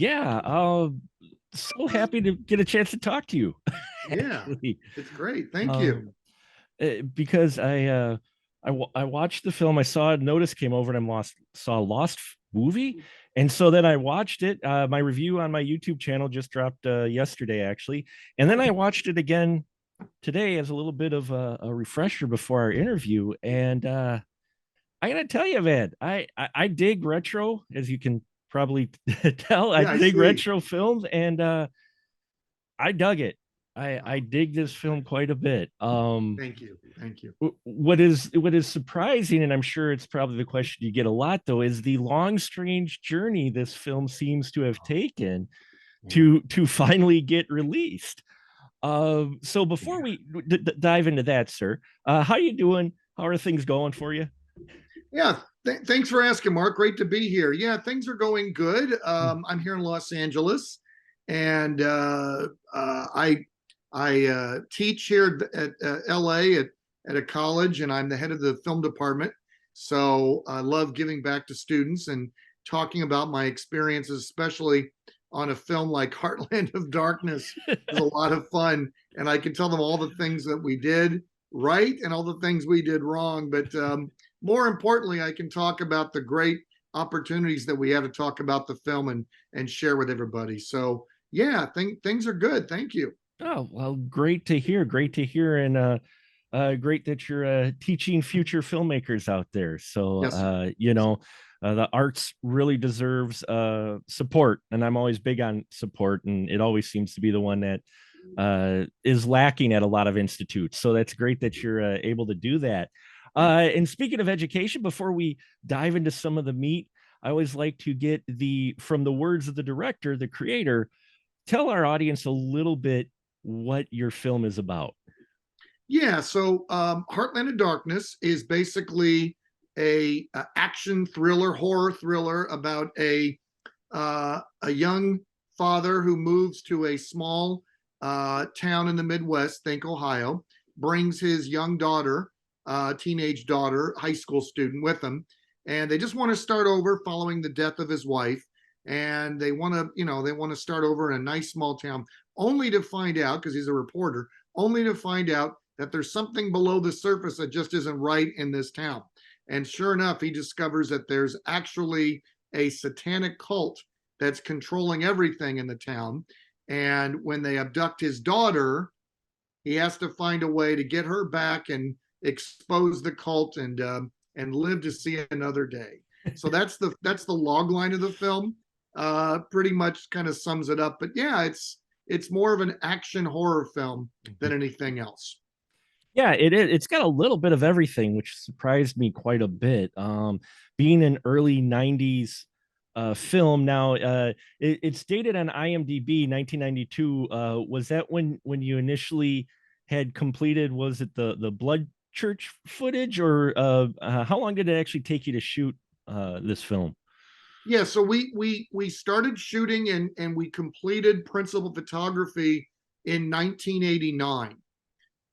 Yeah, so happy to get a chance to talk to you. Yeah, Actually, it's great. Thank you. um, because I watched the film. I saw a notice came over, and I saw a Lost movie, and so then I watched it. My review on my YouTube channel just dropped yesterday, actually, and then I watched it again today as a little bit of a refresher before our interview. And I gotta tell you, man, I dig retro, as you can probably tell. I Yeah, I dig see. retro films, and I dug it. I Oh, dig this film quite a bit. thank you. Thank you. What is surprising, and I'm sure it's probably the question you get a lot, though, is the long, strange journey this film seems to have taken Yeah. to finally get released. So before Yeah. we dive into that, sir, how you doing? How are things going for you? Yeah. Thanks for asking, Mark. Great to be here. Yeah, things are going good. I'm here in Los Angeles, and I teach here at LA at a college, and I'm the head of the film department. So I love giving back to students and talking about my experiences, especially on a film like Heartland of Darkness is a lot of fun. And I can tell them all the things that we did right and all the things we did wrong. But more importantly, I can talk about the great opportunities that we have to talk about the film and share with everybody. So yeah, things are good. Thank you. Oh, well, great to hear. Great to hear. And great that you're teaching future filmmakers out there. So, Yes, sir. the arts really deserves support. And I'm always big on support. And it always seems to be the one that is lacking at a lot of institutes. So that's great that you're able to do that. And speaking of education, before we dive into some of the meat, I always like to get from the words of the director, the creator, tell our audience a little bit what your film is about. Yeah, so Heartland of Darkness is basically a action thriller, horror thriller about a young father who moves to a small town in the Midwest, think Ohio, brings his young daughter, teenage daughter, high school student with him, and they just want to start over following the death of his wife, and they want to start over in a nice small town, only to find out because he's a reporter, only to find out that there's something below the surface that just isn't right in this town. And sure enough, he discovers that there's actually a satanic cult that's controlling everything in the town. And when they abduct his daughter, he has to find a way to get her back and expose the cult and live to see another day. So that's the log line of the film. Pretty much kind of sums it up. But yeah, it's more of an action horror film than anything else. Yeah, it is. It's got a little bit of everything, which surprised me quite a bit. Being an early 90s film now, it's dated on IMDb 1992. Was that when you initially had completed, was it the Blood Church footage, or how long did it actually take you to shoot this film? Yeah, so we started shooting and we completed principal photography in 1989.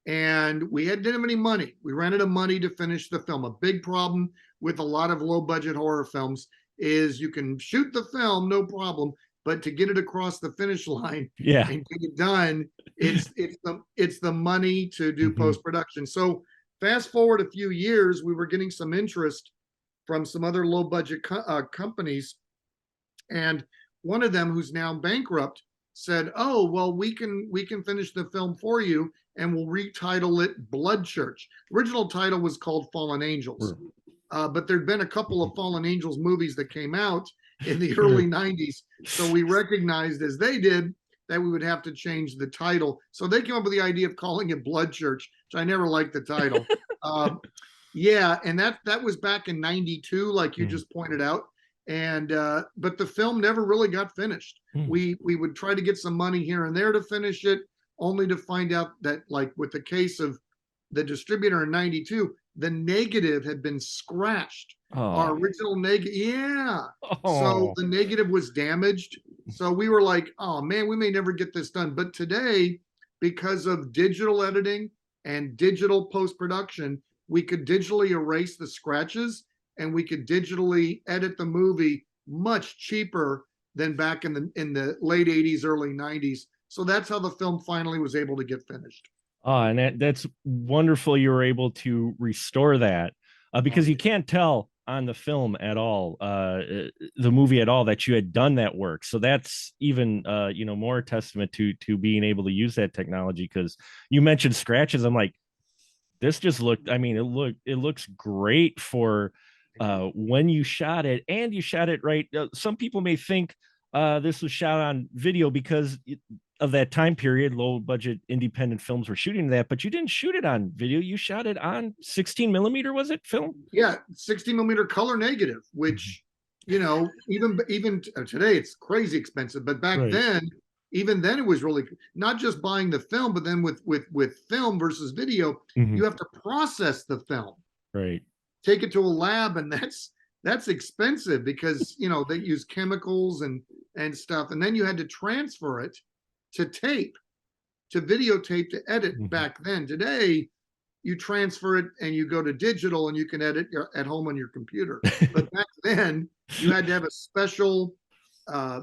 And we didn't have any money. We ran out of money to finish the film. A big problem with a lot of low budget horror films is you can shoot the film, no problem, but to get it across the finish line Yeah. and get it done, it's the money to do Mhm. post production. So fast forward a few years, we were getting some interest from some other low budget companies, and one of them, who's now bankrupt, said, "Oh, well, we can finish the film for you, and we'll retitle it Blood Church." The original title was called Fallen Angels, Sure. but there'd been a couple of Fallen Angels movies that came out in the Sure. early '90s, so we recognized, as they did, that we would have to change the title. So they came up with the idea of calling it Blood Church, which I never liked the title. Um, yeah, and that was back in '92, like you Mm, just pointed out. And but the film never really got finished. mm. We would try to get some money here and there to finish it, only to find out that, like with the case of the distributor in '92, the negative had been scratched. Our Oh. original negative, yeah. So Oh. the negative was damaged. So we were like, oh man, we may never get this done. But today, because of digital editing and digital post production, we could digitally erase the scratches and we could digitally edit the movie much cheaper than back in the late 80s, early 90s. So that's how the film finally was able to get finished. And that's wonderful. You were able to restore that because you can't tell on the film at all, the movie at all, that you had done that work. So that's even more testament to being able to use that technology. Because you mentioned scratches, I'm like, this just looked. I mean, it looks great for when you shot it, and you shot it right. Some people may think this was shot on video because of that time period. Low budget independent films were shooting that, but you didn't shoot it on video. You shot it on 16 millimeter, was it, film? Yeah, 60 millimeter color negative, which even today it's crazy expensive, but back Right. then, even then it was really not just buying the film, but then with film versus video, Mhm. you have to process the film, Right. take it to a lab, and that's expensive because they use chemicals and stuff, and then you had to transfer it to tape, to videotape, to edit. Mhm. Back then, today you transfer it and you go to digital and you can edit at home on your computer. But back then, you had to have a special uh,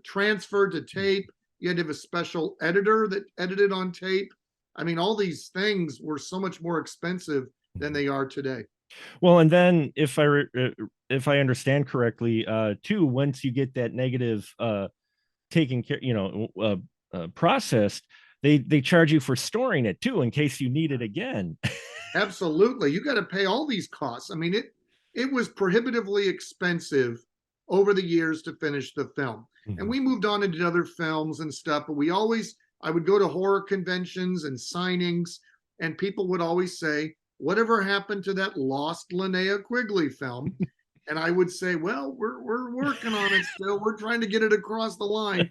transfer to tape. You had to have a special editor that edited on tape. I mean, all these things were so much more expensive than they are today. Well, and then if I understand correctly, too, once you get that negative taken care, processed, they charge you for storing it too in case you need it again. Absolutely. You got to pay all these costs. I mean, it was prohibitively expensive over the years to finish the film. And Mhm. we moved on and did other films and stuff, but I would go to horror conventions and signings, and people would always say, "Whatever happened to that lost Linnea Quigley film?" And I would say, "Well, we're working on it still. We're trying to get it across the line."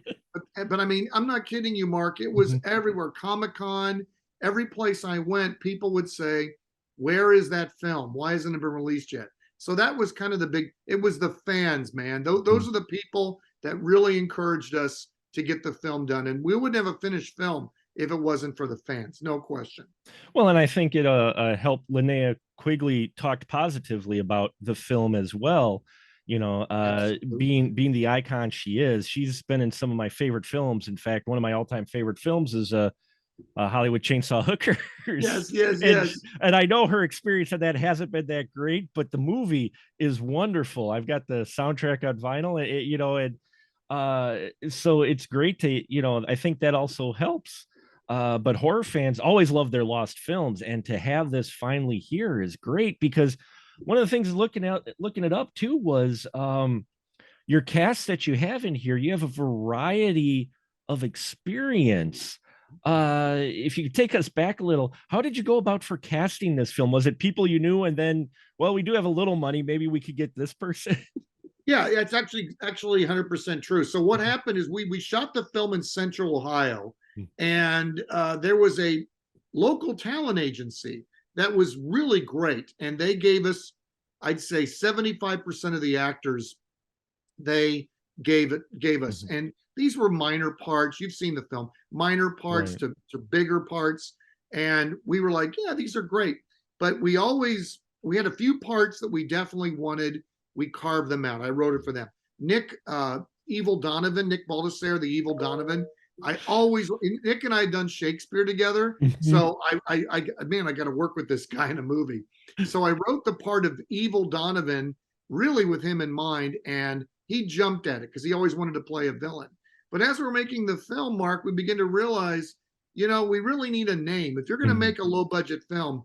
But I mean, I'm not kidding you, Mark. It was Mhm. everywhere. Comic-Con, every place I went, people would say, "Where is that film? Why hasn't it been released yet?" So that was kind of it was the fans, man. Those are the people that really encouraged us to get the film done. And we wouldn't have a finished film if it wasn't for the fans, no question. Well, and I think it helped. Linnea Quigley talked positively about the film as well. Absolutely. Being the icon she is, she's been in some of my favorite films. In fact, one of my all-time favorite films is Hollywood Chainsaw Hookers, Yes, yes, and yes. and I know her experience of that hasn't been that great, but the movie is wonderful. I've got the soundtrack on vinyl, and so it's great to I think that also helps. But horror fans always love their lost films, and to have this finally here is great because one of the things looking it up too was your cast that you have in here. You have a variety of experience. If you could take us back a little, how did you go about for casting this film? Was it people you knew, and then, well, we do have a little money, maybe we could get this person? Yeah, it's actually 100% true. So what happened is we shot the film in Central Ohio, and there was a local talent agency that was really great, and they gave us, I'd say, 75% of the actors they gave us, and these were minor parts. You've seen the film, minor parts Right. to bigger parts, and we were like, yeah, these are great. But we had a few parts that we definitely wanted. We carved them out. I wrote it for them. Evil Donovan, Nick Baldessare, the Evil Donovan. Nick and I had done Shakespeare together, so I got to work with this guy in a movie. So I wrote the part of Evil Donovan really with him in mind, and he jumped at it because he always wanted to play a villain. But as we're making the film, Mark, we begin to realize, we really need a name. If you're going to make a low budget film,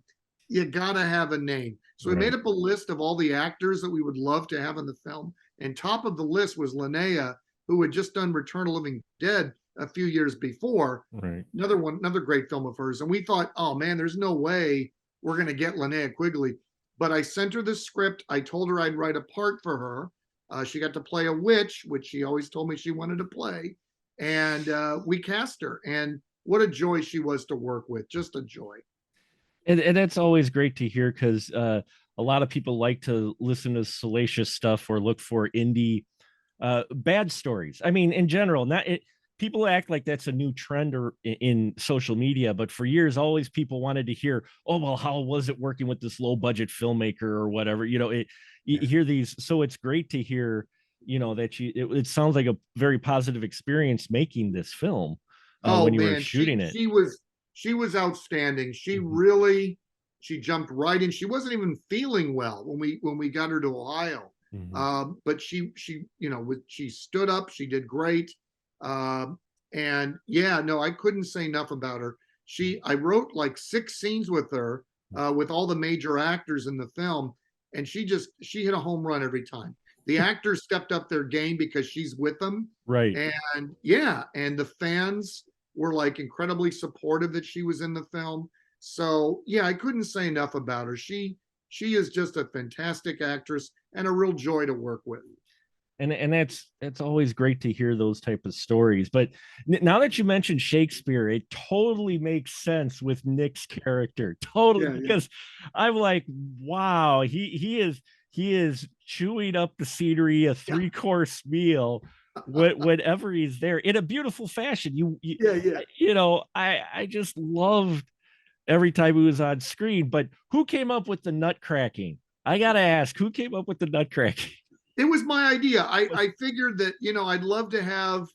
you got to have a name. So we made Right. up a list of all the actors that we would love to have in the film. And top of the list was Linnea, who had just done Return of the Living Dead a few years before. Right. Another great film of hers. And we thought, oh man, there's no way we're going to get Linnea Quigley. But I sent her the script. I told her I'd write a part for her. She got to play a witch, which she always told me she wanted to play. And we cast her. And what a joy she was to work with. Just a joy. And that's always great to hear because a lot of people like to listen to salacious stuff or look for indie bad stories. I mean, in general, not it. People act like that's a new trend or in social media, but for years, always people wanted to hear, "Oh, well, how was it working with this low budget filmmaker or whatever?" You hear these, so it's great to hear that it sounds like a very positive experience making this film Oh when you were man, shooting it. she was outstanding. She Mhm. really she jumped right in. She wasn't even feeling well when we got her to Ohio. Mhm. But she she stood up. She did great. And yeah, no, I couldn't say enough about her. I wrote like 6 scenes with her, with all the major actors in the film, and she hit a home run every time. The actors stepped up their game because she's with them, Right. and yeah, and the fans were like incredibly supportive that she was in the film. So yeah, I couldn't say enough about her. She is just a fantastic actress and a real joy to work with. And that's always great to hear those type of stories. But now that you mentioned Shakespeare, it totally makes sense with Nick's character, totally, Yeah, yeah. because I'm like, wow, he is chewing up the scenery, a Yeah. three-course meal, whenever he's there in a beautiful fashion. Yeah, yeah. I just loved every time he was on screen. But who came up with the nut cracking? I gotta ask, who came up with the nut cracking? It was my idea. Was I figured that, I'd love to have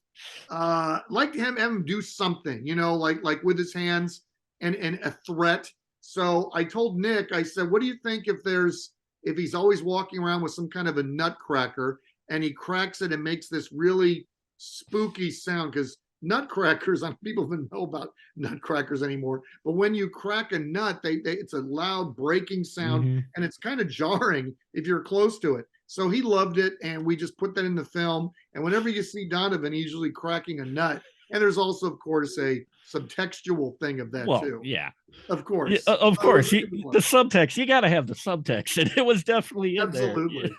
like to have him do something, like with his hands and a threat. So I told Nick, I said, what do you think if he's always walking around with some kind of a nutcracker and he cracks it and makes this really spooky sound? Because nutcrackers, people even know about nutcrackers anymore. But when you crack a nut, it's a loud breaking sound, Mhm. and it's kind of jarring if you're close to it. So he loved it, and we just put that in the film. And whenever you see Donovan, he's usually cracking a nut. And there's also, of course, a subtextual thing of that Well, too. yeah. Of Yeah, course. of So it course. was a good The one. subtext, you got to have the subtext, and it was definitely in there. Absolutely.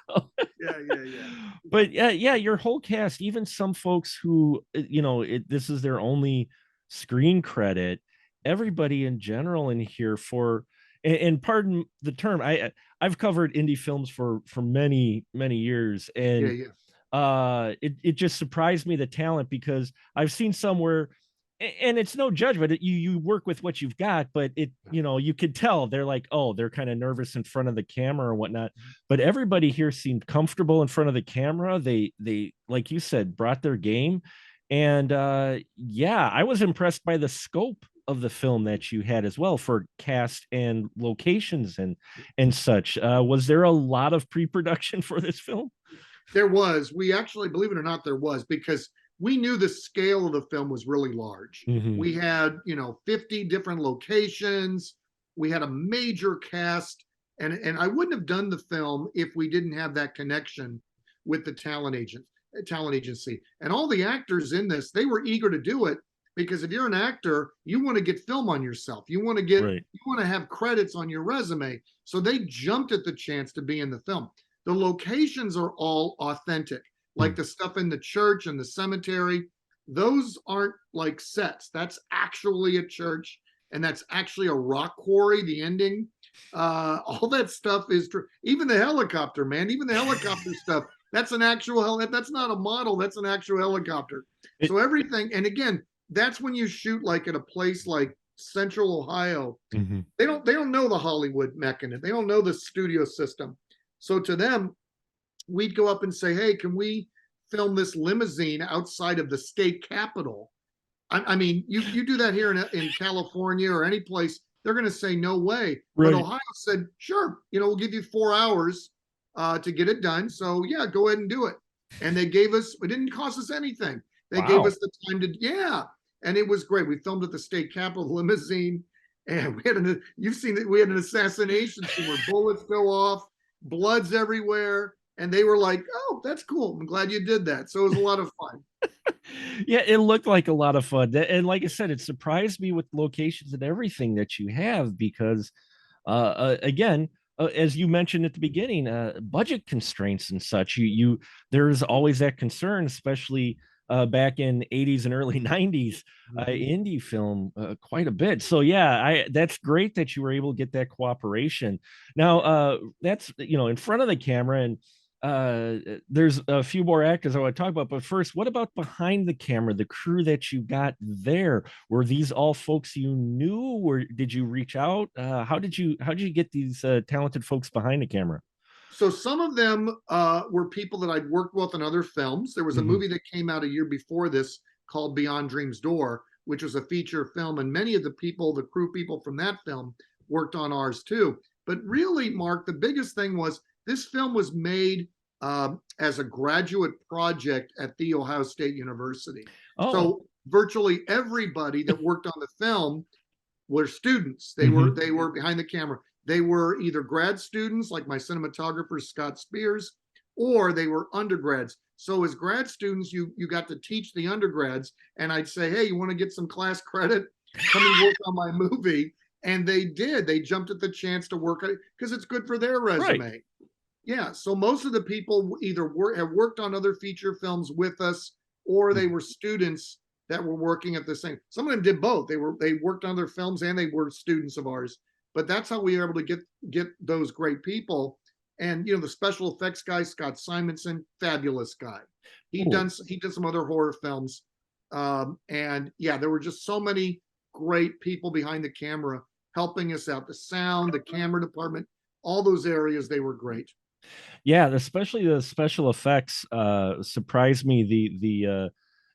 Yeah, yeah, yeah. But yeah, your whole cast, even some folks who, this is their only screen credit, everybody in general in here and pardon the term, I've covered indie films for many, many years, Yeah, and yeah. it just surprised me, the talent, because I've seen somewhere, and it's no judgment, you work with what you've got, but you could tell they're like, oh, they're kind of nervous in front of the camera or whatnot. But everybody here seemed comfortable in front of the camera. They like you said, brought their game. And yeah, I was impressed by the scope of the film that you had as well, for cast and locations and such. Was there a lot of pre-production for this film? There was. We actually, believe it or not, there was, because we knew the scale of the film was really large. Mhm. We had, 50 different locations. We had a major cast, and I wouldn't have done the film if we didn't have that connection with the talent agency. And all the actors in this, they were eager to do it, because if you're an actor, you want to get film on yourself. Right. You want to have credits on your resume. So they jumped at the chance to be in the film. The locations are all authentic, like Mm. the stuff in the church and the cemetery. Those aren't like sets. That's actually a church, and that's actually a rock quarry. The ending, all that stuff is true. Even the helicopter, man, even the helicopter stuff. That's an actual That's not a model. That's an actual helicopter. It, So everything, and again, that's when you shoot like at a place like Central Ohio. mhm. They don't know the Hollywood mechanism. They don't know the studio system. So to them, we'd go up and say, hey, can we film this limousine outside of the state capitol? I mean, you do that here in California or any place, they're going to say no way. But Right. Ohio said, sure, we'll give you 4 hours to get it done. So yeah, go ahead and do it. And they gave us, it didn't cost us anything. They gave Wow. us the time to, yeah. And it was great. We filmed at the state capitol limousine, and you've seen that we had an assassination scene where bullets go off, blood's everywhere. And they were like, oh, that's cool. I'm glad you did that. So it was a lot of fun. Yeah, it looked like a lot of fun. And like I said, it surprised me with locations and everything that you have, because again, as you mentioned at the beginning, budget constraints and such, there's always that concern, especially back in 80s and early 90s indie film, quite a bit. So yeah, that's great that you were able to get that cooperation. Now that's in front of the camera, and there's a few more actors I want to talk about, but first, what about behind the camera, the crew that you got there? Were these all folks you knew, or did you reach out? How did you get these talented folks behind the camera? So some of them were people that I'd worked with in other films. There was a movie that came out a year before this called Beyond Dream's Door, which was a feature film, and many of the people, the crew people from that film, worked on ours too. But really, Mark, the biggest thing was this film was made as a graduate project at The Ohio State University. Oh, so virtually everybody that worked on the film were students. They were behind the camera. They were either grad students, like my cinematographer Scott Spears, or they were undergrads. So as grad students, you got to teach the undergrads, and I'd say, hey, you want to get some class credit? Come and work on my movie. And they did. They jumped at the chance to work because it's good for their resume. right. Yeah. So most of the people either have worked on other feature films with us, or they were students that were working at the same. Some of them did both. They worked on their films and they were students of ours. But that's how we were able to get those great people. And the special effects guy, Scott Simonson, fabulous guy. He did some other horror films. And yeah, there were just so many great people behind the camera helping us out. The sound, the camera department, all those areas, they were great. Yeah, especially the special effects surprised me. The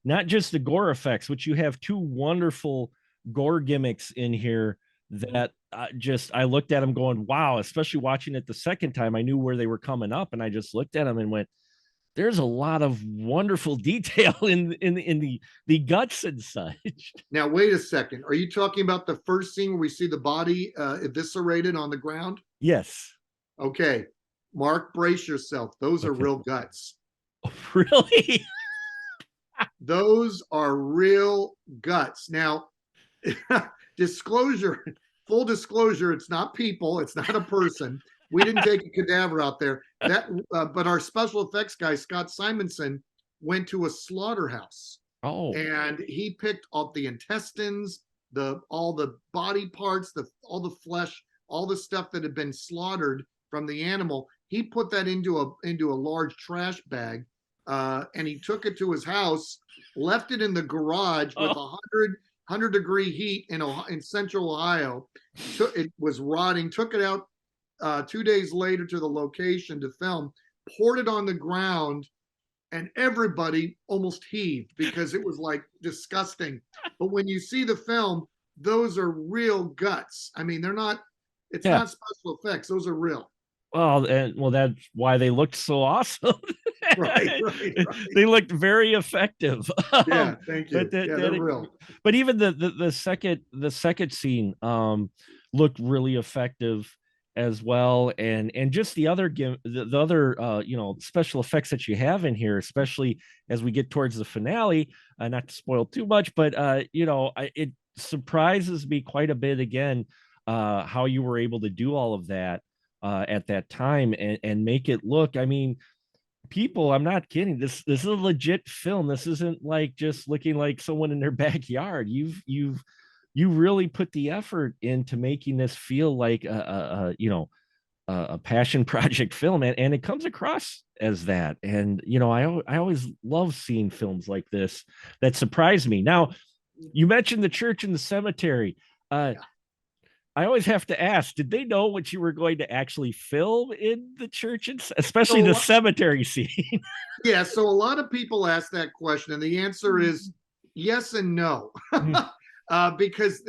not just the gore effects, which you have two wonderful gore gimmicks in here that I looked at them going, wow, especially watching it the second time, I knew where they were coming up, and I just looked at them and went, there's a lot of wonderful detail in the guts and such. Now, wait a second. Are you talking about the first scene where we see the body eviscerated on the ground? Yes. Okay. Mark, brace yourself. Those are real guts. Oh, really? Those are real guts. Now, full disclosure, it's not people, it's not a person. We didn't take a cadaver out there. But our special effects guy, Scott Simonson, went to a slaughterhouse. Oh. And he picked up the intestines, all the body parts, all the flesh, all the stuff that had been slaughtered from the animal. He put that into a large trash bag, and he took it to his house, left it in the garage with 100-degree heat in central Ohio. It was rotting. Took it out 2 days later to the location to film. Poured it on the ground, and everybody almost heaved because it was like disgusting. But when you see the film, those are real guts. I mean, they're not. It's not special effects. Those are real. Well, that's why they looked so awesome. Right. They looked very effective. Yeah, thank you. They're real. But even the second scene looked really effective as well, and just the other special effects that you have in here, especially as we get towards the finale. Not to spoil too much, but it surprises me quite a bit again how you were able to do all of that at that time and make it look, I mean, people, I'm not kidding, this is a legit film. This isn't like just looking like someone in their backyard. You really put the effort into making this feel like a passion project film, and it comes across as that. And I always love seeing films like this that surprise me. Now, you mentioned the church and the cemetery. I always have to ask, did they know what you were going to actually film in the church, especially the cemetery scene? Yeah, so a lot of people ask that question, and the answer is yes and no. Because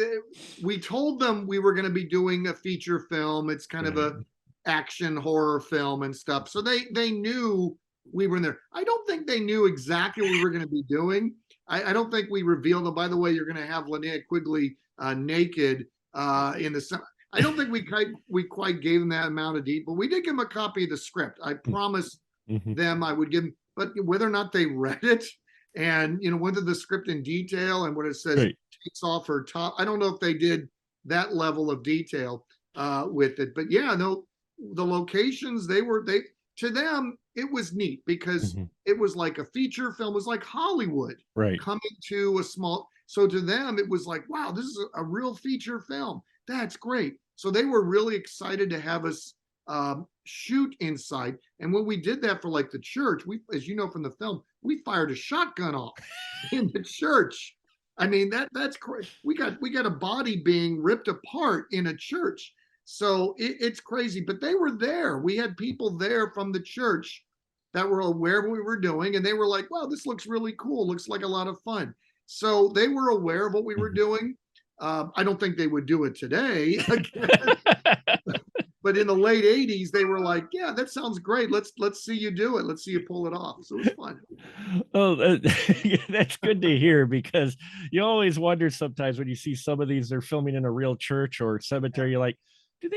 we told them we were going to be doing a feature film. It's kind of a action horror film and stuff. So they knew we were in there. I don't think they knew exactly what we were going to be doing. I don't think we revealed them. By the way, you're going to have Linnea Quigley naked in the. I don't think we quite gave them that amount of detail, but we did give them a copy of the script. I promised them I would give them, but whether or not they read it and whether the script in detail and what it says takes off her top, I don't know if they did that level of detail with it. But yeah, no, the locations to them it was neat because it was like a feature film. It was like Hollywood coming to a small. So to them, it was like, wow, this is a real feature film. That's great. So they were really excited to have us shoot inside. And when we did that for like the church, as you know from the film, we fired a shotgun off in the church. I mean, that's great. We got a body being ripped apart in a church. So it's crazy, but they were there. We had people there from the church that were aware of what we were doing, and they were like, wow, this looks really cool. Looks like a lot of fun. So they were aware of what we were doing. I don't think they would do it today. But in the late 80s, they were like, yeah, that sounds great. Let's see you do it. Let's see you pull it off. So it was fun. Oh, that's good to hear, because you always wonder sometimes when you see some of these, they're filming in a real church or cemetery. You're like, did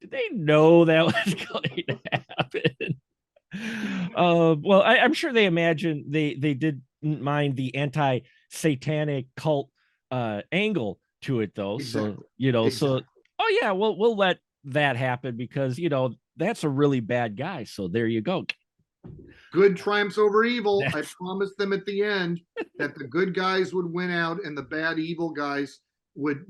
they know that was going to happen? Well, I'm sure they imagine they didn't mind the anti-satanic cult angle to it, though. Exactly. So, you know, Exactly. so oh yeah, we'll let that happen, because you know that's a really bad guy. So there you go. Good triumphs over evil. I That's promised them at the end that the good guys would win out and the bad evil guys would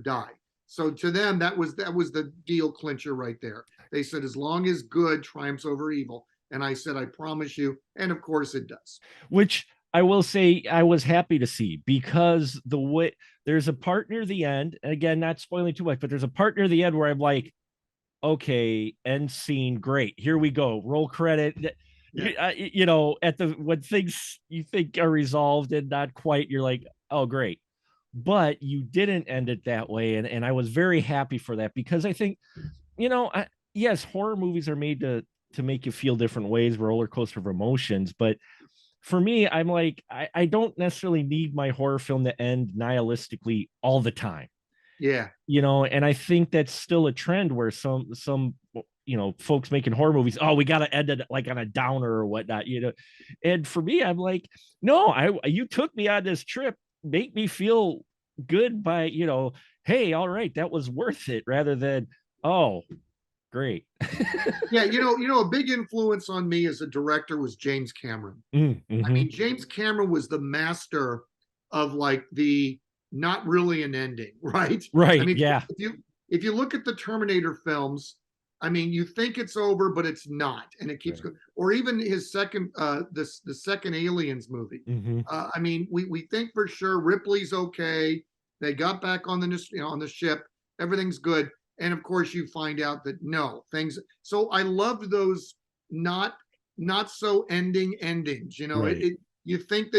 die. So to them, that was the deal clincher right there. They said, as long as good triumphs over evil. And I said, I promise you. And of course it does. which I will say I was happy to see, because the way there's a part near the end, and again, not spoiling too much, but there's a part near the end where I'm like, okay, end scene, great, here we go, roll credit. Yeah. You know, at the when things you think are resolved and not quite, you're like, oh, great. But you didn't end it that way. And I was very happy for that, because I think, you know, yes, horror movies are made to make you feel different ways, roller coaster of emotions. But for me, I'm like, I don't necessarily need my horror film to end nihilistically all the time, Yeah. you know. And I think that's still a trend where some you know, folks making horror movies, oh, we got to end it like on a downer or whatnot, you know. And for me, I'm like, no, you took me on this trip, make me feel good by, you know, hey, all right, that was worth it, rather than, oh, great. Yeah. A big influence on me as a director was James Cameron. I Mm-hmm. mean, James Cameron was the master of like the not really an ending, right? I Right, mean, yeah. if you look at the Terminator films, I mean, you think it's over, but it's not, and it keeps Right. going. Or even his second, the second Aliens movie. Mm-hmm. I mean, we think for sure Ripley's okay. They got back on on the ship. Everything's good, and of course you find out that no things. So I loved those not so endings. You know, Right. you think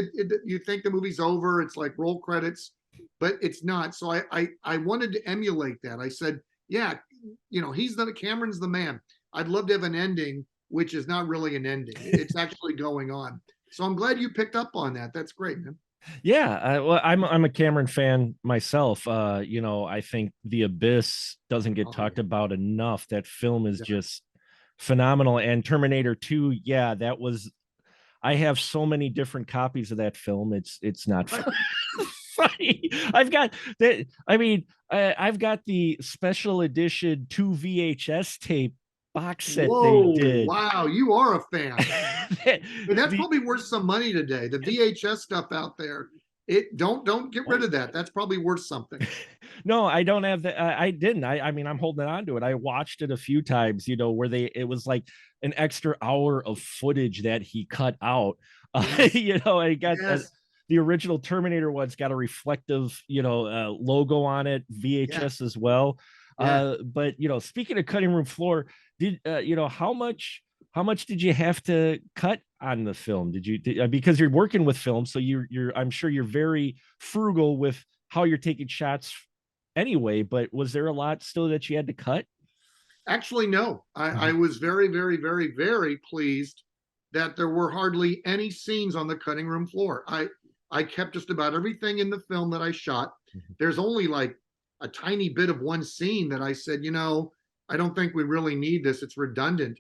you think the movie's over. It's like roll credits, but it's not. So I wanted to emulate that. I said, yeah, Cameron's the man. I'd love to have an ending which is not really an ending. It's actually going on. So I'm glad you picked up on that. That's great, man. Yeah, well, I'm a Cameron fan myself. You know, I think The Abyss doesn't get Oh, talked about enough. That film is yeah. just phenomenal. And Terminator 2, yeah, that was, I have so many different copies of that film. It's not funny. I've got that. I mean, I've got the special edition 2 VHS tape box set they Whoa, did. wow, you are a fan. And that's the probably worth some money today. The VHS stuff out there. It don't get rid of that. That's probably worth something. No, I don't have that. I didn't. I mean, I'm holding on to it. I watched it a few times, you know, where it was like an extra hour of footage that he cut out. Yes. You know, I got Yes. the original Terminator one's got a reflective, you know, logo on it, Yeah. VHS as well. Yeah. But you know, speaking of cutting room floor, did you know how much did you have to cut on the film? Because you're working with film, so you're I'm sure you're very frugal with how you're taking shots anyway, but was there a lot still that you had to cut? Actually, no. I was very, very, very, very pleased that there were hardly any scenes on the cutting room floor. I kept just about everything in the film that I shot. There's only like a tiny bit of one scene that I said, I don't think we really need this. It's redundant.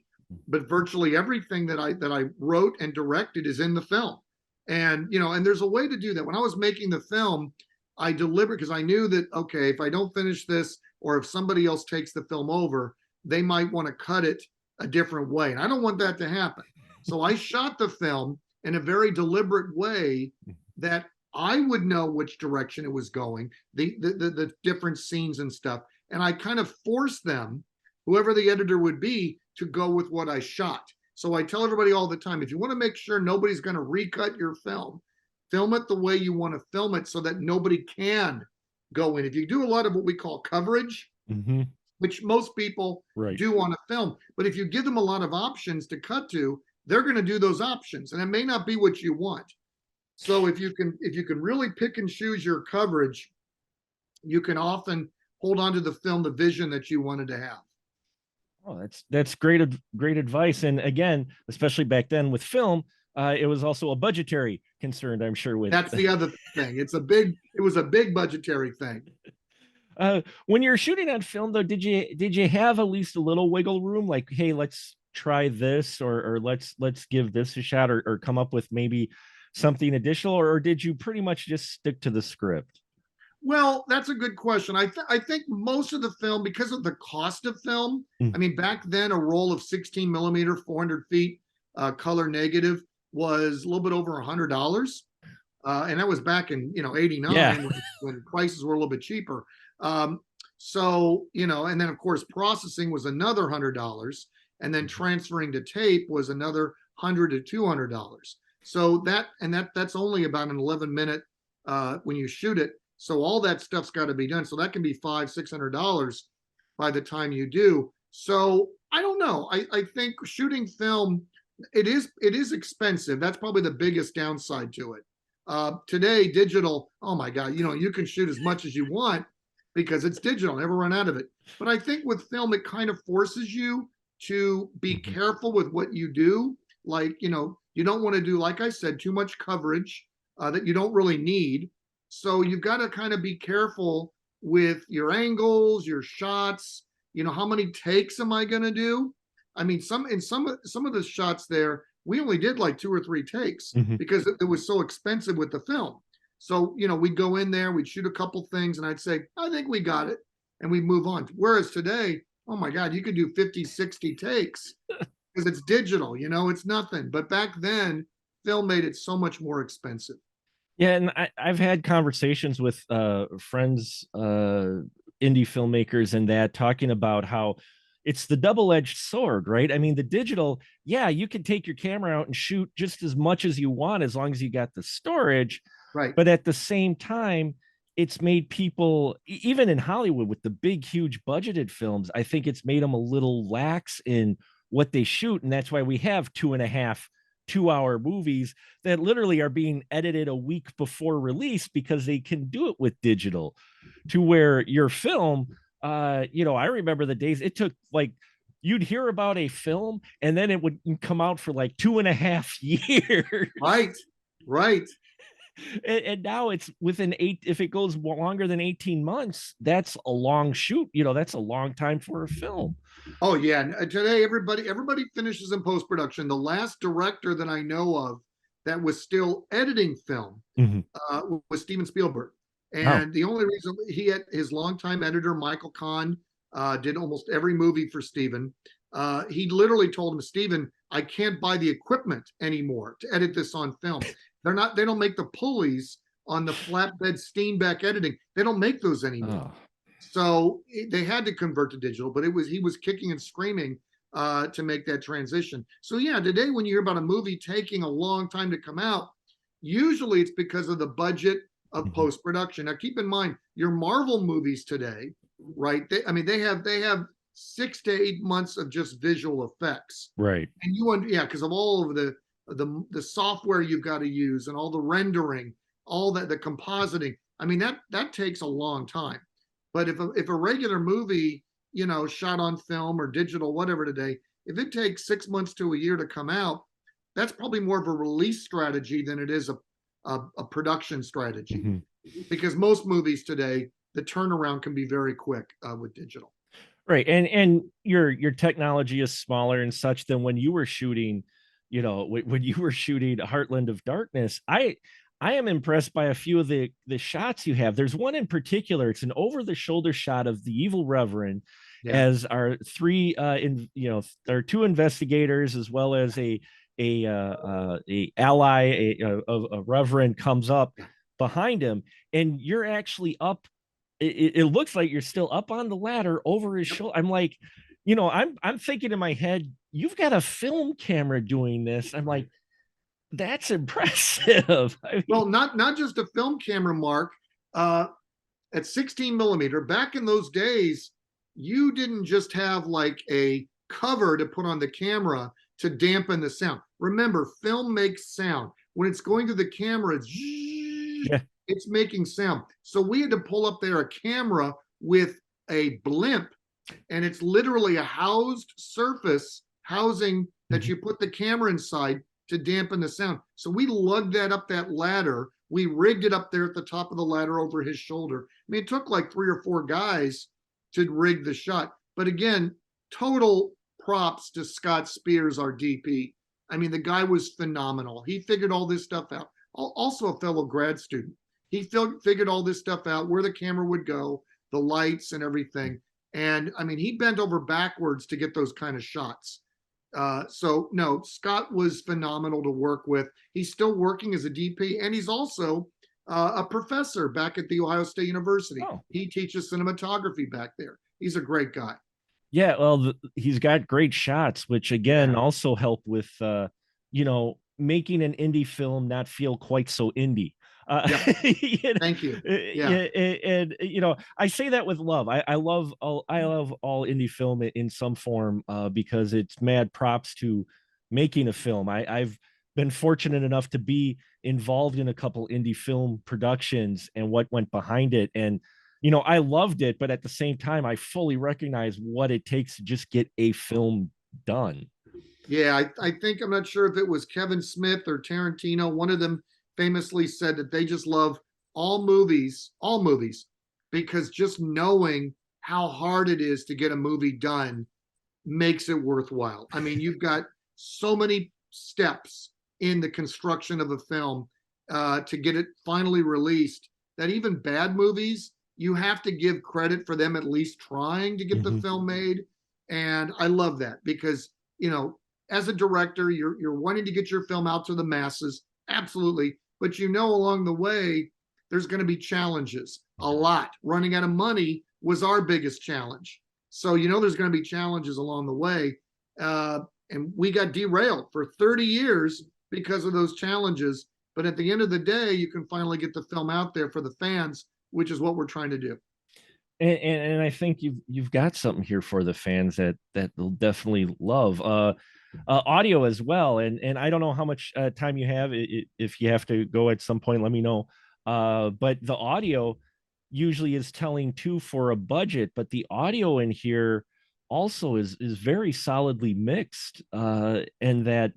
But virtually everything that I wrote and directed is in the film. And there's a way to do that. When I was making the film, I deliberate because I knew that, okay, if I don't finish this or if somebody else takes the film over, they might want to cut it a different way. And I don't want that to happen. So I shot the film in a very deliberate way that I would know which direction it was going, the different scenes and stuff. And I kind of forced them, whoever the editor would be, to go with what I shot. So I tell everybody all the time, if you want to make sure nobody's going to recut your film it the way you want to film it so that nobody can go in. If you do a lot of what we call coverage, Mhm. which most people Right. do on a film. But if you give them a lot of options to cut to, they're going to do those options, and it may not be what you want. So if you can really pick and choose your coverage, you can often hold on to the film, the vision that you wanted to have. Oh, that's great advice. And again, especially back then with film, it was also a budgetary concern, I'm sure. With That's the other thing. It was a big budgetary thing. When you're shooting on film, though, did you have at least a little wiggle room? Like, hey, let's try this, or let's give this a shot, or come up with maybe something additional, or did you pretty much just stick to the script? Well, that's a good question. I think most of the film, because of the cost of film, I Mm. mean, back then a roll of 16 millimeter, 400 feet, color negative was a little bit over $100. And that was back in, Yeah. 89 when prices were a little bit cheaper. Um, so, and then of course processing was another $100, and then transferring to tape was another $100 to $200. So that's only about an 11-minute when you shoot it. So all that stuff's got to be done. So that can be $500-600 by the time you do. So I don't know. I think shooting film, it is expensive. That's probably the biggest downside to it. Today, digital, oh my God, you can shoot as much as you want because it's digital, never run out of it. But I think with film, it kind of forces you to be Mhm. careful with what you do. Like, you don't want to do, like I said, too much coverage that you don't really need. So you've got to kind of be careful with your angles, your shots. How many takes am I going to do? I mean, some of the shots there, we only did like 2 or 3 takes Mhm. because it was so expensive with the film. So, we'd go in there, we'd shoot a couple things, and I'd say, I think we got it. And we'd move on. Whereas today, oh my God, you could do 50, 60 takes because it's digital, it's nothing. But back then, film made it so much more expensive. Yeah, and I've had conversations with friends, indie filmmakers, and that talking about how it's the double-edged sword, right? I mean, the digital, yeah, you can take your camera out and shoot just as much as you want as long as you got the storage, Right. but at the same time, it's made people, even in Hollywood with the big, huge budgeted films, I think it's made them a little lax in what they shoot, and that's why we have 2.5 2-hour movies that literally are being edited a week before release because they can do it with digital. To where your film, I remember the days it took, like, you'd hear about a film and then it would come out for like 2.5 years. Right. Right. And now it's within eight. If it goes longer than 18 months, that's a long shoot. That's a long time for a film. Oh yeah. Today everybody finishes in post production. The last director that I know of that was still editing film Mhm. was Steven Spielberg. Wow. And the only reason he had his longtime editor Michael Kahn did almost every movie for Steven. He literally told him, Steven, I can't buy the equipment anymore to edit this on film. They don't make the pulleys on the flatbed Steenbeck editing. They don't make those anymore. Oh. So they had to convert to digital, but he was kicking and screaming to make that transition. So yeah, today when you hear about a movie taking a long time to come out, usually it's because of the budget of Mhm. post production. Now keep in mind your Marvel movies today, right? They have 6 to 8 months of just visual effects, Right. and because of all of the software you've got to use and all the rendering, all that the compositing. I mean that takes a long time. But if a regular movie, shot on film or digital, whatever today, if it takes 6 months to a year to come out, that's probably more of a release strategy than it is a production strategy. Mhm. Because most movies today, the turnaround can be very quick with digital. Right. And your technology is smaller and such than when you were shooting, when you were shooting Heartland of Darkness. I am impressed by a few of the shots you have. There's one in particular. It's an over the shoulder shot of the evil reverend Yeah. as our three there are two investigators as well as a ally, a reverend comes up behind him, and you're actually up. It looks like you're still up on the ladder over his Yep. shoulder. I'm like, I'm thinking in my head, you've got a film camera doing this. I'm like, that's impressive. I mean, Well, not just a film camera, Mark. At 16 millimeter, back in those days, you didn't just have like a cover to put on the camera to dampen the sound. Remember, film makes sound. When it's going to the camera, Yeah. it's making sound. So we had to pull up there a camera with a blimp, and it's literally a housed surface housing that you put the camera inside to dampen the sound. So we lugged that up that ladder. We rigged it up there at the top of the ladder over his shoulder. I mean, it took like 3 or 4 guys to rig the shot. But again, total props to Scott Spears, our DP. I mean, the guy was phenomenal. He figured all this stuff out. Also a fellow grad student. He figured all this stuff out, where the camera would go, the lights and everything. And I mean, he bent over backwards to get those kind of shots. So no, Scott was phenomenal to work with. He's still working as a DP, and he's also a professor back at the Ohio State University. Oh. He teaches cinematography back there. He's a great guy. Yeah, well, he's got great shots, which again also help with making an indie film not feel quite so indie. Thank you. And I say that with love. I love all indie film in some form, because it's mad props to making a film. I've been fortunate enough to be involved in a couple indie film productions and what went behind it. And I loved it, but at the same time, I fully recognize what it takes to just get a film done. Yeah, I think, I'm not sure if it was Kevin Smith or Tarantino. One of them famously said that they just love all movies, because just knowing how hard it is to get a movie done makes it worthwhile. I mean, you've got so many steps in the construction of a film to get it finally released, that even bad movies, you have to give credit for them at least trying to get the film made. And I love that, because, as a director, you're wanting to get your film out to the masses, absolutely. But along the way, there's going to be challenges, a lot. Running out of money was our biggest challenge. So, there's going to be challenges along the way. And we got derailed for 30 years because of those challenges. But at the end of the day, you can finally get the film out there for the fans, which is what we're trying to do. And I think you've got something here for the fans that they'll definitely love. Audio as well, and I don't know how much time you have. If you have to go at some point, let me know. But the audio usually is telling too for a budget, but the audio in here also is very solidly mixed, and that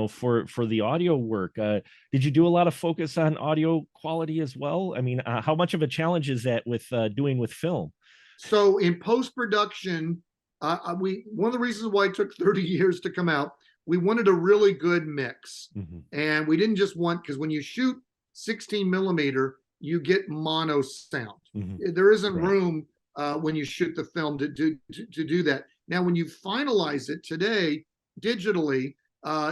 for the audio work, did you do a lot of focus on audio quality as well? I mean, how much of a challenge is that with doing with film? So in post-production, one of the reasons why it took 30 years to come out, we wanted a really good mix. And we didn't just want, because when you shoot 16 millimeter, you get mono sound. There isn't room when you shoot the film to do that. Now, when you finalize it today digitally,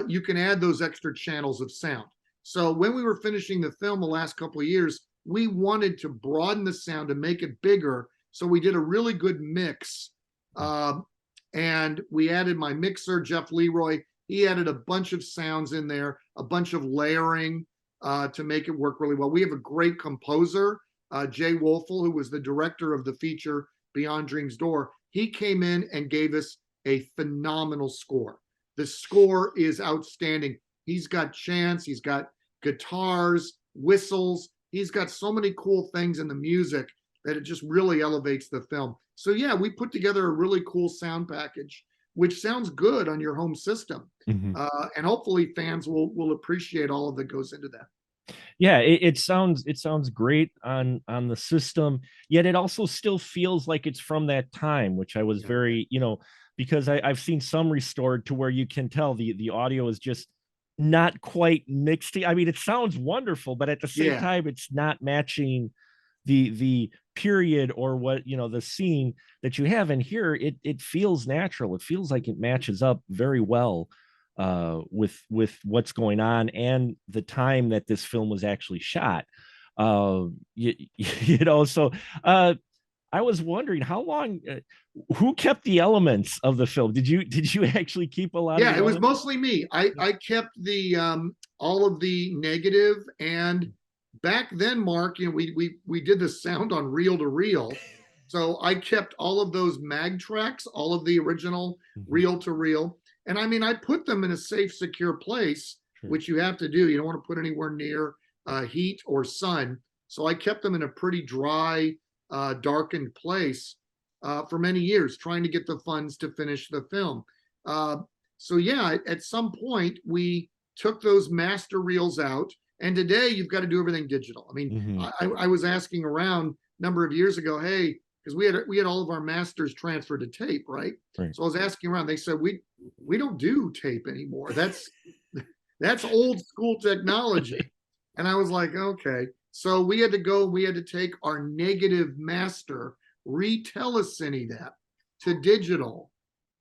you can add those extra channels of sound. So when we were finishing the film the last couple of years, we wanted to broaden the sound and make it bigger. So we did a really good mix. And we added my mixer, Jeff Leroy. He added a bunch of sounds in there, a bunch of layering to make it work really well. We have a great composer, Jay Wolfel, who was the director of the feature Beyond Dream's Door. He came in and gave us a phenomenal score. The score is outstanding. He's got chants, he's got guitars, whistles. He's got so many cool things in the music that it just really elevates the film. So yeah, we put together a really cool sound package, which sounds good on your home system. And hopefully fans will appreciate all of that goes into that. Yeah, it sounds great on the system, yet it also still feels like it's from that time, which I was very, because I've seen some restored to where you can tell the audio is just not quite mixed. I mean, it sounds wonderful, but at the same time, it's not matching the period or what the scene that you have. And here it feels natural. It feels like it matches up very well with what's going on and the time that this film was actually shot. So I was wondering how long, who kept the elements of the film? Did you actually keep a lot? Yeah, it was mostly me. I kept the all of the negative. And back then, Mark, we did the sound on reel to reel, So I kept all of those mag tracks, all of the original Mhm. reel to reel. And I mean, I put them in a safe, secure place, Sure. which you have to do. You don't want to put anywhere near heat or sun. So I kept them in a pretty dry, darkened place for many years, trying to get the funds to finish the film. Uh, so yeah, at some point we took those master reels out, and today you've got to do everything digital. I mean, Mhm. I was asking around a number of years ago, hey, because we had all of our masters transferred to tape, right? Right. So I was asking around. They said we don't do tape anymore. That's old school technology. And I was like, okay. So we had to go. We had to take our negative master, retelecine that to digital,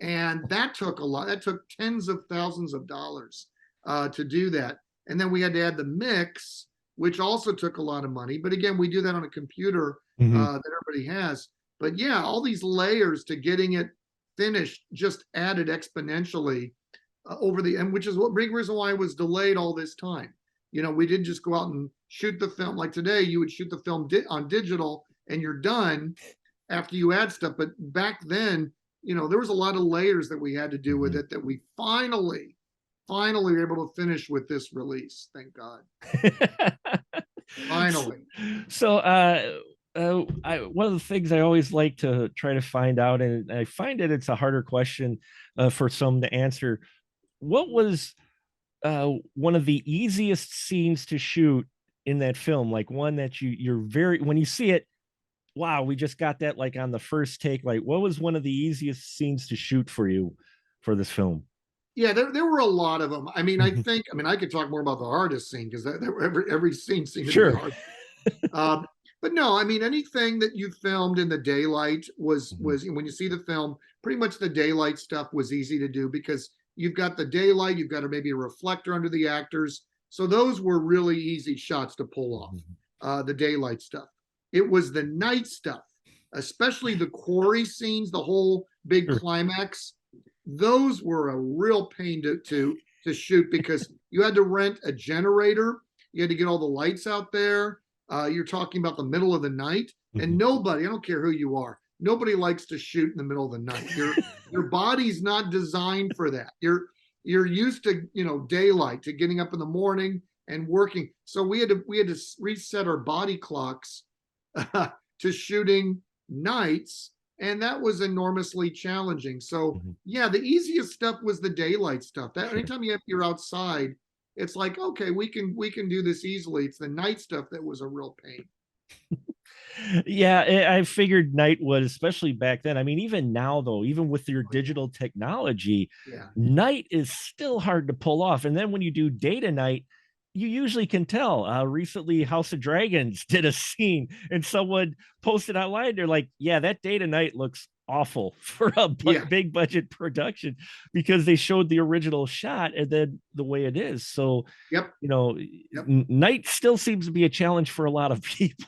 and that took a lot. That took tens of thousands of dollars to do that. And then we had to add the mix, which also took a lot of money. But again, we do that on a computer Mhm. that everybody has. But yeah, all these layers to getting it finished just added exponentially over the, and which is what big reason why it was delayed all this time. You know, we didn't just go out and shoot the film like today. You would shoot the film on digital and you're done after you add stuff. But back then, you know, there was a lot of layers that we had to do with Mhm. it that we finally were able to finish with this release. Thank God. Finally. So, one of the things I always like to try to find out, and I find that it's a harder question for some to answer. What was one of the easiest scenes to shoot in that film? Like one that you're very, when you see it, wow, we just got that like on the first take. Like, what was one of the easiest scenes to shoot for you for this film? Yeah, there were a lot of them. I mean, I mean, I could talk more about the hardest scene because every scene seemed to be Sure. hard. Um, but no, I mean, anything that you filmed in the daylight Mhm. was when you see the film, pretty much the daylight stuff was easy to do because you've got the daylight, you've got maybe a reflector under the actors, so those were really easy shots to pull off. Mhm. The daylight stuff. It was the night stuff, especially the quarry scenes, the whole big Sure. climax. Those were a real pain to shoot because you had to rent a generator, you had to get all the lights out there. You're talking about the middle of the night, and Mhm. nobody, I don't care who you are, nobody likes to shoot in the middle of the night. Your body's not designed for that. You're used to, you know, daylight, to getting up in the morning and working. So we had to reset our body clocks to shooting nights, and that was enormously challenging. So Mhm. yeah, the easiest stuff was the daylight stuff. That Sure. anytime you're outside, it's like, okay, we can do this easily. It's the night stuff that was a real pain. Yeah, I figured night was, especially back then. I mean, even now, though, even with your Oh, yeah. digital technology, Yeah. night is still hard to pull off. And then when you do day to night, you usually can tell. Recently, House of Dragons did a scene, and someone posted online. They're like, "Yeah, that day to night looks awful for a Yeah. big budget production because they showed the original shot and then the way it is." So, Yep. you know, Yep. night still seems to be a challenge for a lot of people.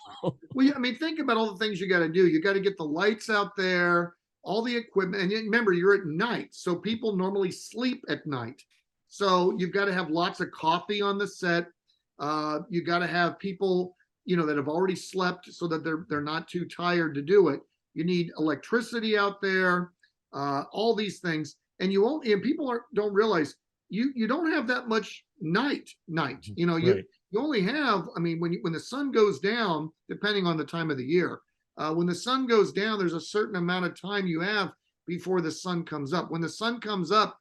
Well, yeah, I mean, think about all the things you got to do. You got to get the lights out there, all the equipment, and remember, you're at night, so people normally sleep at night. So you've got to have lots of coffee on the set. You got to have people, you know, that have already slept so that they're not too tired to do it. You need electricity out there, all these things, and you won't. And people don't realize you don't have that much night. You know, Right. you only have, I mean, when the sun goes down, depending on the time of the year, when the sun goes down, there's a certain amount of time you have before the sun comes up. When the sun comes up,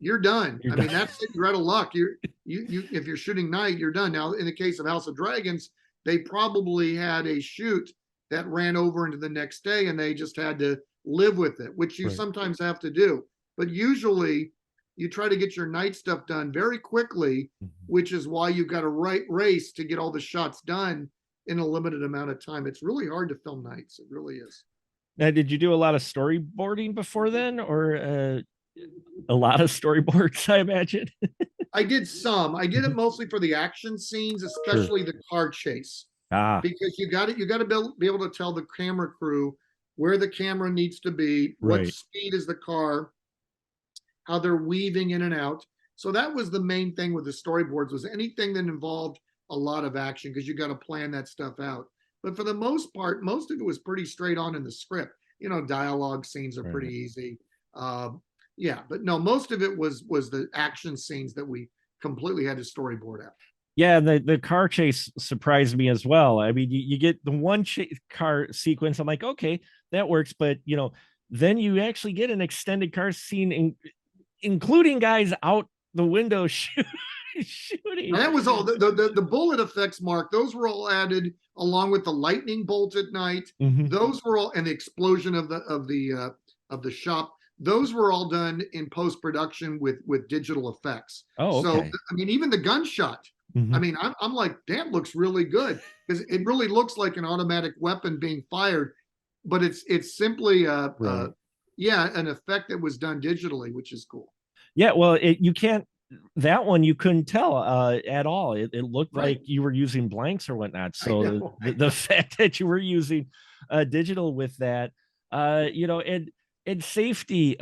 you're done. You're I done. mean, that's it. You're out of luck. You if you're shooting night, you're done. Now, in the case of House of Dragons, they probably had a shoot that ran over into the next day, and they just had to live with it, which you Right. sometimes have to do. But usually, you try to get your night stuff done very quickly, Mhm. which is why you've got to race to get all the shots done in a limited amount of time. It's really hard to film nights. It really is. Now, did you do a lot of storyboarding before then, or a lot of storyboards? I imagine. I did some. I did it Mhm. mostly for the action scenes, Sure. especially the car chase, Ah, because you got to be able to tell the camera crew where the camera needs to be, what right. speed is the car, how they're weaving in and out. So that was the main thing with the storyboards, was anything that involved a lot of action, because you got to plan that stuff out. But for the most part, most of it was pretty straight on in the script. Dialogue scenes are pretty easy. Yeah, but no, most of it was the action scenes that we completely had to storyboard out. Yeah, the car chase surprised me as well. I mean, you get the one car sequence. I'm like, okay, that works, but then you actually get an extended car scene, including guys out the window shooting. And that was all the bullet effects, Mark. Those were all added along with the lightning bolt at night. Mm-hmm. Those were all, and the explosion of the shop. Those were all done in post production with digital effects. Oh, okay. So I mean, even the gunshot. Mm-hmm. I mean, I'm like, that looks really good because it really looks like an automatic weapon being fired, but it's simply an effect that was done digitally, which is cool. Yeah, well, you can't. That one you couldn't tell at all. It looked like you were using blanks or whatnot. So the fact that you were using digital with that, and safety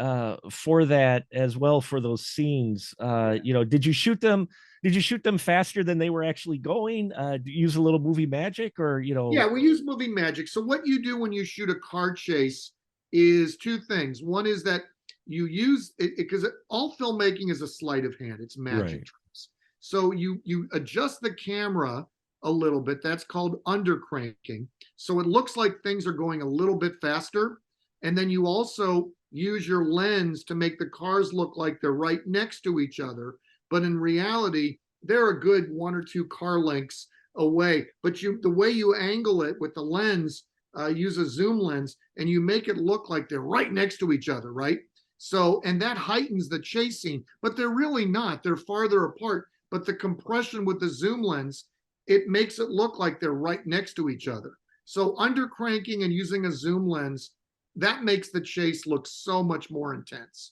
for that as well for those scenes. Did you shoot them? Did you shoot them faster than they were actually going? Do you use a little movie magic or? Yeah, we use movie magic. So what you do when you shoot a car chase is two things. One is that you use it because all filmmaking is a sleight of hand. It's magic tricks. So you adjust the camera a little bit. That's called undercranking. So it looks like things are going a little bit faster. And then you also use your lens to make the cars look like they're right next to each other. But in reality, they're a good 1 or 2 car lengths away. But the way you angle it with the lens, use a zoom lens, and you make it look like they're right next to each other, right? So, and that heightens the chase scene, but they're really not. They're farther apart. But the compression with the zoom lens, it makes it look like they're right next to each other. So undercranking and using a zoom lens, that makes the chase look so much more intense.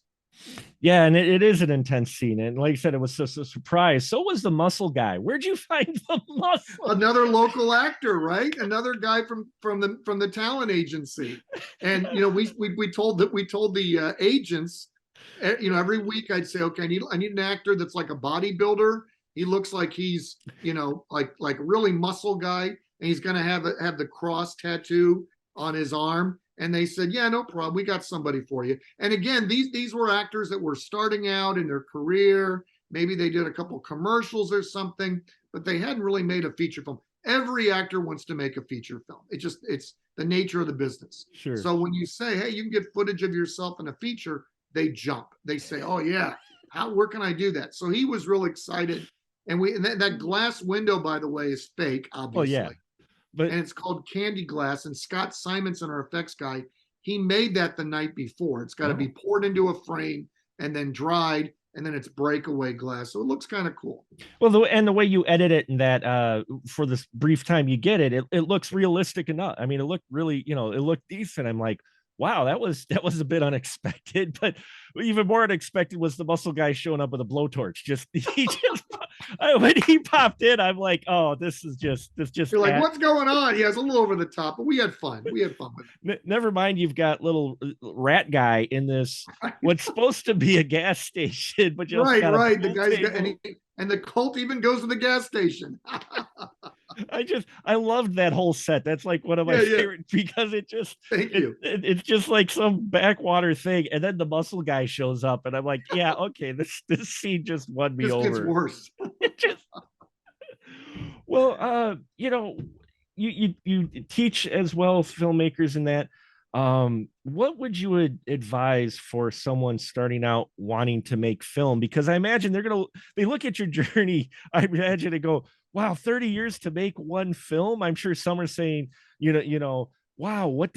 Yeah, and it is an intense scene. And like I said, it was just a surprise. So was the muscle guy. Where'd you find the muscle? Another local actor, right? Another guy from the talent agency. And we told the agents, every week I'd say, okay, I need an actor that's like a bodybuilder. He looks like he's, like a really muscle guy, and he's gonna have the cross tattoo on his arm. And they said, yeah, no problem. We got somebody for you. And again, these were actors that were starting out in their career. Maybe they did a couple commercials or something, but they hadn't really made a feature film. Every actor wants to make a feature film. It's the nature of the business. Sure. So when you say, hey, you can get footage of yourself in a feature, they jump. They say, oh yeah, where can I do that? So he was real excited. And that glass window, by the way, is fake, obviously. Oh, yeah. And it's called Candy Glass. And Scott Simonson, our effects guy, he made that the night before. It's got to be poured into a frame and then dried, and then it's breakaway glass. So it looks kind of cool. Well, the way you edit it and that for this brief time you get it looks realistic enough. I mean, it looked really, it looked decent. I'm like, wow, that was a bit unexpected, but even more unexpected was the muscle guy showing up with a blowtorch. When he popped in, I'm like, oh, this just. You're like, what's going on? Yeah, it's a little over the top, but we had fun. We had fun with it. Never mind, you've got little rat guy in this what's supposed to be a gas station, but just right. The guy's got, and the cult even goes to the gas station. I loved that whole set. That's like one of my favorite because it's just like some backwater thing. And then the muscle guy shows up and I'm like, yeah, okay, this scene just won me over. This gets worse. Well, you teach as well filmmakers in that. What would you advise for someone starting out wanting to make film? Because I imagine they look at your journey. I imagine they go, wow, 30 years to make one film. I'm sure some are saying, wow, what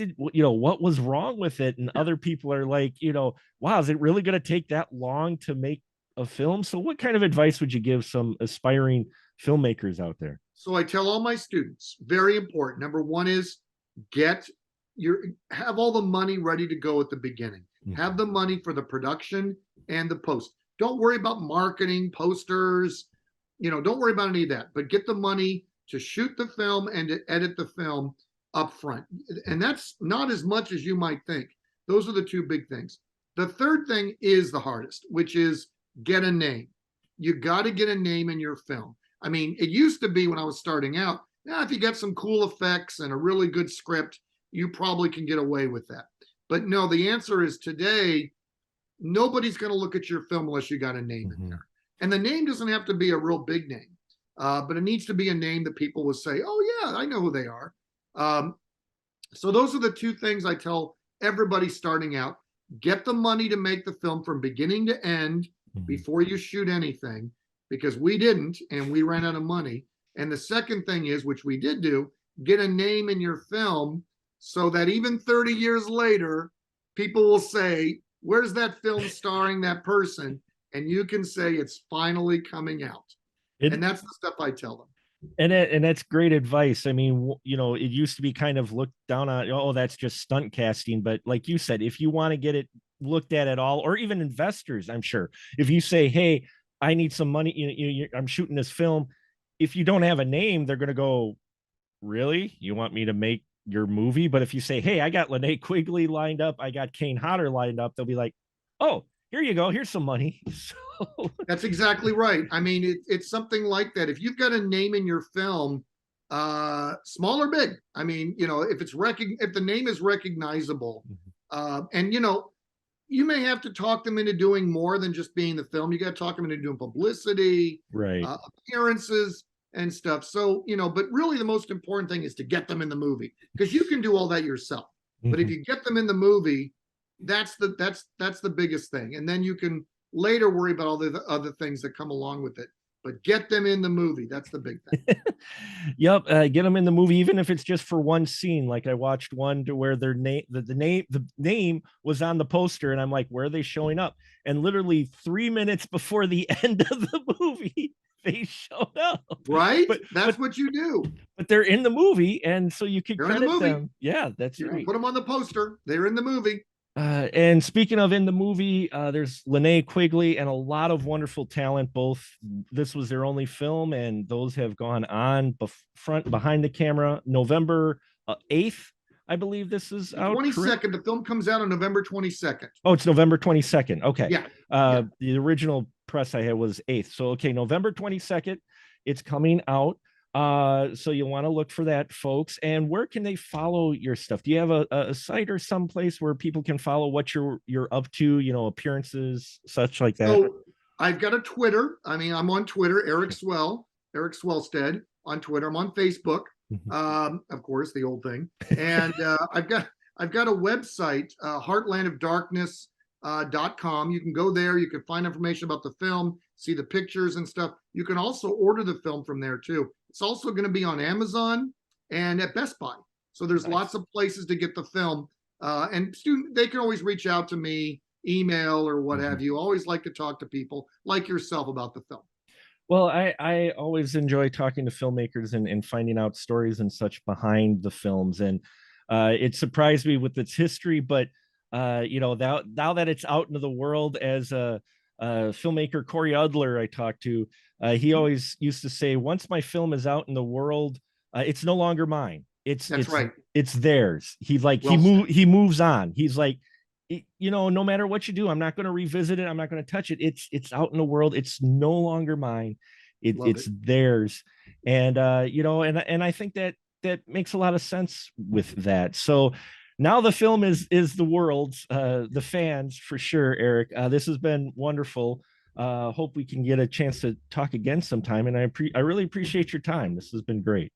was wrong with it? And other people are like, wow, is it really going to take that long to make a film? So what kind of advice would you give some aspiring filmmakers out there? So I tell all my students, very important. Number one is have all the money ready to go at the beginning. Mm-hmm. Have the money for the production and the post. Don't worry about marketing, posters, don't worry about any of that, but get the money to shoot the film and to edit the film up front. And that's not as much as you might think. Those are the two big things. The third thing is the hardest, which is get a name. You got to get a name in your film. I mean, it used to be when I was starting out, Now, if you got some cool effects and a really good script, you probably can get away with that. But no, the answer is today, nobody's going to look at your film unless you got a name in there. And the name doesn't have to be a real big name, but it needs to be a name that people will say, oh, yeah, I know who they are. So those are the two things I tell everybody starting out. Get the money to make the film from beginning to end before you shoot anything, because we didn't, and we ran out of money. And the second thing is, which we did do, get a name in your film so that even 30 years later, people will say, where's that film starring that person? And you can say it's finally coming out. And that's the stuff I tell them. And that's great advice. I mean, you know, it used to be kind of looked down on, oh, that's just stunt casting. But like you said, if you want to get it looked at all, or even investors, I'm sure, if you say, hey, I need some money, I'm shooting this film. If you don't have a name, they're going to go, really? You want me to make your movie? But if you say, hey, I got Linnea Quigley lined up, I got Kane Hodder lined up, they'll be like, oh, here you go. Here's some money. So that's exactly right. I mean, it's something like that. If you've got a name in your film, small or big, I mean, you know, if the name is recognizable, and you know, you may have to talk them into doing more than just being the film. You got to talk them into doing publicity, right, appearances and stuff. So, you know, but really the most important thing is to get them in the movie, because you can do all that yourself. But if you get them in the movie, that's the biggest thing. And then you can later worry about all the other things that come along with it. But get them in the movie. That's the big thing. Yep, get them in the movie, even if it's just for one scene. Like I watched one to where their name, the name was on the poster, and I'm like, where are they showing up? And literally 3 minutes before the end of the movie, they showed up. Right? That's what you do. But they're in the movie, and so you can credit them. Yeah, that's right. Put them on the poster. They're in the movie. And speaking of in the movie, there's Linnea Quigley and a lot of wonderful talent. Both this was their only film, and those have gone on behind the camera. November 8th, I believe this is out. 22nd. The film comes out on November 22nd. Oh, it's November 22nd. Okay. Yeah. The original press I had was 8th. So okay, November 22nd, it's coming out. So you want to look for that, folks. And where can they follow your stuff? Do you have a site or someplace where people can follow what you're up to, you know, appearances, such like that? So I've got a Twitter. I mean, I'm on Twitter, Eric Swelstad on Twitter. I'm on Facebook, of course, the old thing. And I've got a website, Heartland of Darkness. .com. You can go there. You can find information about the film, see the pictures and stuff. You can also order the film from there too. It's also going to be on Amazon and at Best Buy. So there's lots of places to get the film. And they can always reach out to me, email or what have you. Always like to talk to people like yourself about the film. Well, I always enjoy talking to filmmakers and finding out stories and such behind the films. And it surprised me with its history, but you know, now that it's out into the world, as a filmmaker Corey Udler I talked to, he always used to say, once my film is out in the world, it's no longer mine. It's theirs. He's like, he moves on. He's like, you know, no matter what you do, I'm not going to revisit it. I'm not going to touch it. It's out in the world. It's no longer mine. It's theirs. And you know, and I think that makes a lot of sense with that. So now the film is the world's, the fans for sure, Eric. This has been wonderful. Hope we can get a chance to talk again sometime. And I really appreciate your time. This has been great.